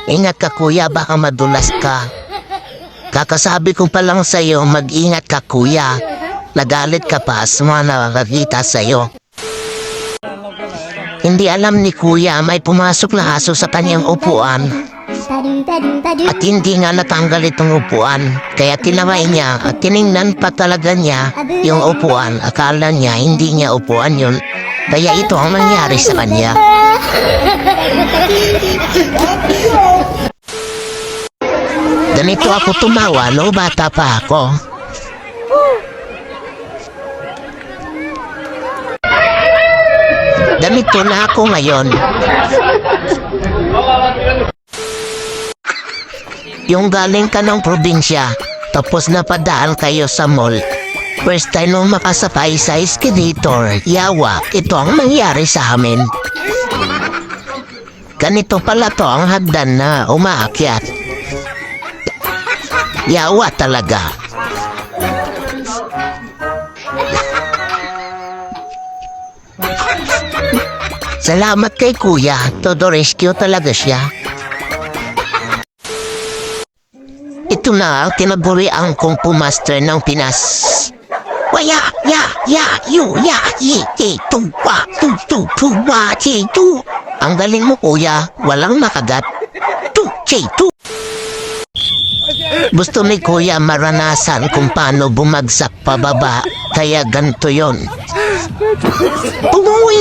Ingat ka kuya, baka madulas ka. Kakasabi ko pa lang sa'yo, mag-ingat ka kuya. Nagalit ka pa sa mga nakakakita sa'yo. Hindi alam ni kuya may pumasok na aso sa kanyang upuan. At hindi nga natanggal itong upuan. Kaya tinaway niya at tiningnan pa talaga niya yung upuan. Akala niya hindi niya upuan yun. Kaya ito ang nangyari sa kanya. Ganito ako tumawa no bata pa ako. Ganito na ako ngayon. Yung galing ka ng probinsya, tapos napadaan kayo sa mall. First time nung makasakay sa escalator, yawa, ito ang nangyari sa amin. Ganito pala to ang hagdan na umaakyat. Yawa talaga. Salamat kay kuya, todo rescue talaga siya. Ito na ang tinagurian kong pumaster ng Pinas. Waya, Ang galing mo kuya, walang nakagat. Gusto ni kuya maranasan kung paano bumagsak pababa, kaya ganito yon. Uy!